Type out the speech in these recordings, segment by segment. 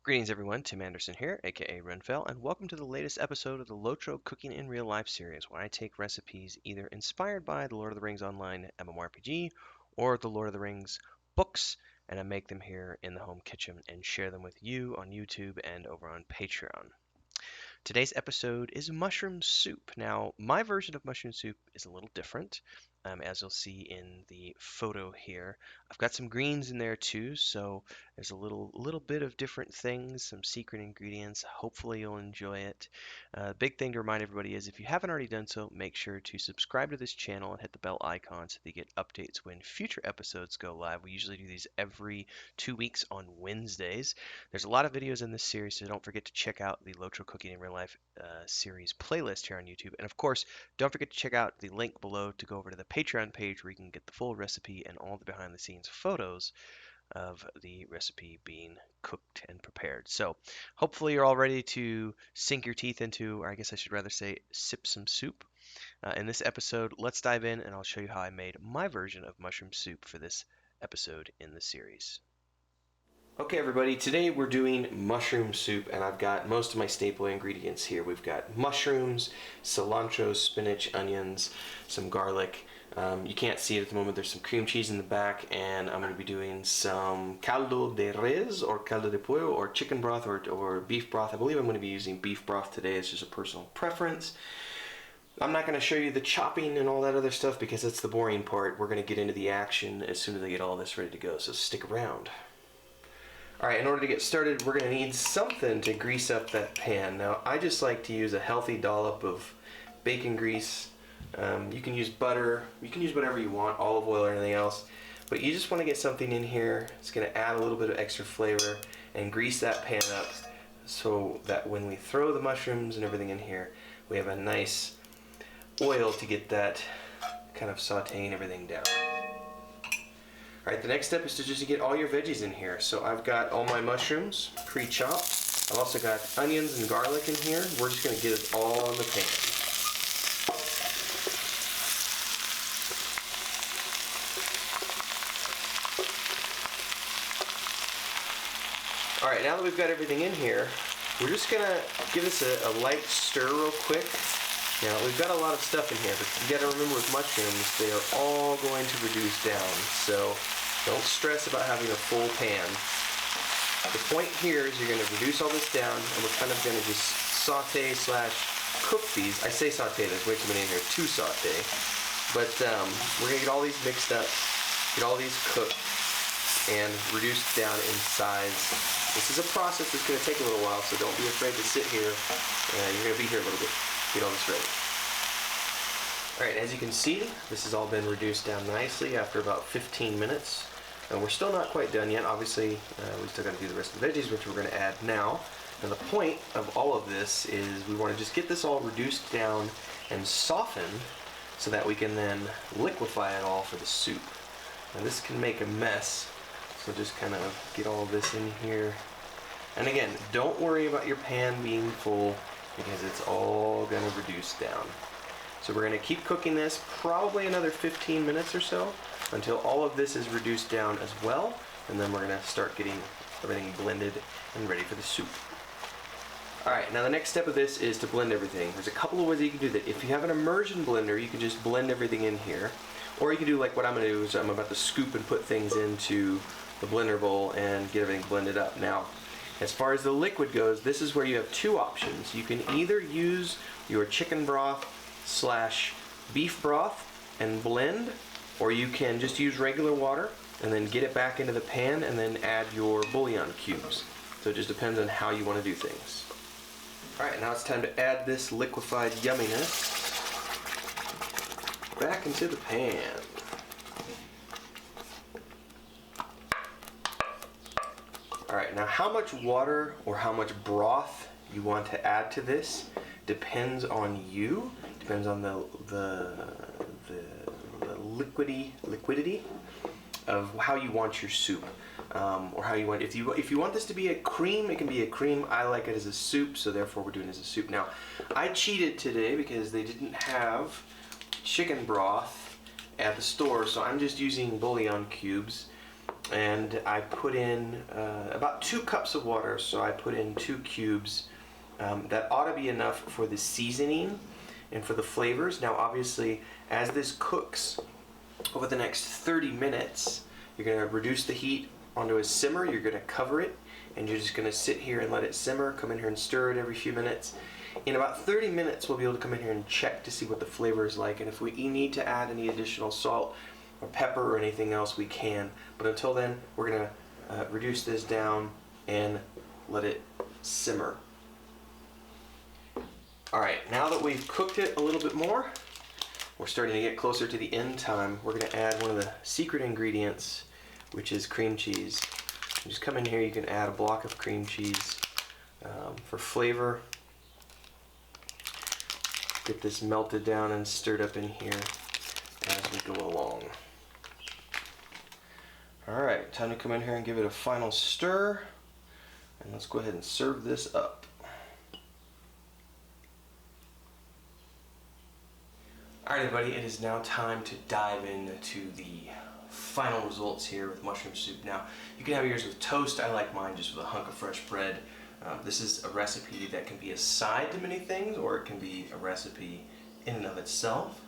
Greetings everyone, Tim Anderson here, aka Renfell, and welcome to the latest episode of the Lotro Cooking in Real Life series, where I take recipes either inspired by the Lord of the Rings Online MMORPG or the Lord of the Rings books, and I make them here in the home kitchen and share them with you on YouTube and over on Patreon. Today's episode is mushroom soup. Now, my version of mushroom soup is a little different, as you'll see in the photo here. I've got some greens in there too, so there's a little bit of different things, some secret ingredients. Hopefully you'll enjoy it. Big thing to remind everybody is if you haven't already done so, make sure to subscribe to this channel and hit the bell icon so that you get updates when future episodes go live. We usually do these every 2 weeks on Wednesdays. There's a lot of videos in this series, so don't forget to check out the Lotro Cooking in Real Life series playlist here on YouTube. And of course, don't forget to check out the link below to go over to the Patreon page where you can get the full recipe and all the behind the scenes photos of the recipe being cooked and prepared. So hopefully you're all ready to sink your teeth into, or I guess I should rather say, sip some soup. In this episode, let's dive in and I'll show you how I made my version of mushroom soup for this episode in the series. Okay everybody, today we're doing mushroom soup and I've got most of my staple ingredients here. We've got mushrooms, cilantro, spinach, onions, some garlic. You can't see it at the moment, there's some cream cheese in the back, and I'm going to be doing some caldo de res or caldo de pollo or chicken broth or beef broth. I believe I'm going to be using beef broth today. It's just a personal preference. I'm not going to show you the chopping and all that other stuff because that's the boring part. We're going to get into the action as soon as I get all this ready to go, so stick around. Alright, in order to get started, we're going to need something to grease up that pan. Now, I just like to use a healthy dollop of bacon grease. You can use butter, you can use whatever you want, olive oil or anything else. But you just want to get something in here. It's going to add a little bit of extra flavor and grease that pan up so that when we throw the mushrooms and everything in here, we have a nice oil to get that kind of sauteing everything down. Alright, the next step is to just get all your veggies in here. So I've got all my mushrooms pre-chopped. I've also got onions and garlic in here. We're just going to get it all in the pan. Alright, now that we've got everything in here, we're just going to give this a light stir real quick. Now, we've got a lot of stuff in here, but you got to remember with mushrooms, they are all going to reduce down. So don't stress about having a full pan. The point here is you're going to reduce all this down, and we're kind of going to just saute / cook these. I say saute, there's way too many in here to saute. But we're going to get all these mixed up, get all these cooked, and reduced down in size. This is a process that's going to take a little while, so don't be afraid to sit here. You're going to be here a little bit. Get all this ready. Alright, as you can see, this has all been reduced down nicely after about 15 minutes. And we're still not quite done yet. Obviously, we still got to do the rest of the veggies, which we're going to add now. And the point of all of this is we want to just get this all reduced down and softened so that we can then liquefy it all for the soup. Now this can make a mess, so just kind of get all this in here. And again, don't worry about your pan being full, because it's all going to reduce down. So we're going to keep cooking this probably another 15 minutes or so until all of this is reduced down as well, and then we're going to start getting everything blended and ready for the soup. Alright, now the next step of this is to blend everything. There's a couple of ways you can do that. If you have an immersion blender, you can just blend everything in here, or you can do like what I'm going to do, is I'm about to scoop and put things into the blender bowl and get everything blended up. Now, as far as the liquid goes, this is where you have two options. You can either use your chicken broth / beef broth and blend, or you can just use regular water and then get it back into the pan and then add your bouillon cubes. So it just depends on how you want to do things. Alright, now it's time to add this liquefied yumminess back into the pan. Alright, now how much water or how much broth you want to add to this depends on you, depends on the liquidity of how you want your soup, or how you want. If you want this to be a cream, it can be a cream. I like it as a soup, so therefore we're doing it as a soup. Now, I cheated today because they didn't have chicken broth at the store, so I'm just using bouillon cubes. and I put in about 2 cups of water, so I put in 2 cubes. That ought to be enough for the seasoning and for the flavors. Now obviously, as this cooks over the next 30 minutes, you're going to reduce the heat onto a simmer, you're going to cover it, and you're just going to sit here and let it simmer. Come in here and stir it every few minutes. In about 30 minutes, we'll be able to come in here and check to see what the flavor is like, and if we need to add any additional salt or pepper or anything else, we can. But until then, we're going to reduce this down and let it simmer. Alright, now that we've cooked it a little bit more, we're starting to get closer to the end time. We're going to add one of the secret ingredients, which is cream cheese. You just come in here, you can add a block of cream cheese for flavor. Get this melted down and stirred up in here as we go along. Alright, time to come in here and give it a final stir. And let's go ahead and serve this up. Alright everybody, it is now time to dive into the final results here with mushroom soup. Now, you can have yours with toast. I like mine just with a hunk of fresh bread. This is a recipe that can be a side to many things, or it can be a recipe in and of itself.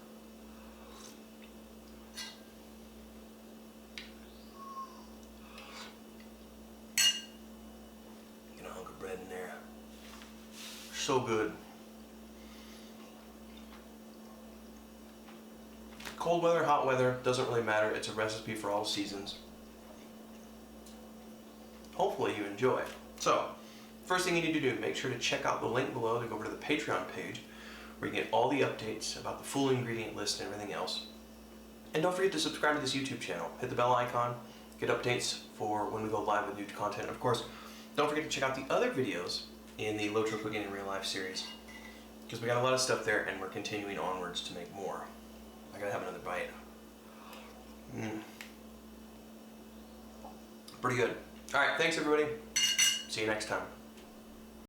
Get a hunk of bread in there. So good. Cold weather, hot weather, doesn't really matter. It's a recipe for all seasons. Hopefully you enjoy. So, first thing you need to do, make sure to check out the link below to go over to the Patreon page, where you get all the updates about the full ingredient list and everything else. And don't forget to subscribe to this YouTube channel. Hit the bell icon, get updates for when we go live with new content. Of course, don't forget to check out the other videos in the Lotro Cooking in Real Life series, because we got a lot of stuff there and we're continuing onwards to make more. I gotta have another bite. Pretty good. Alright, thanks everybody. See you next time.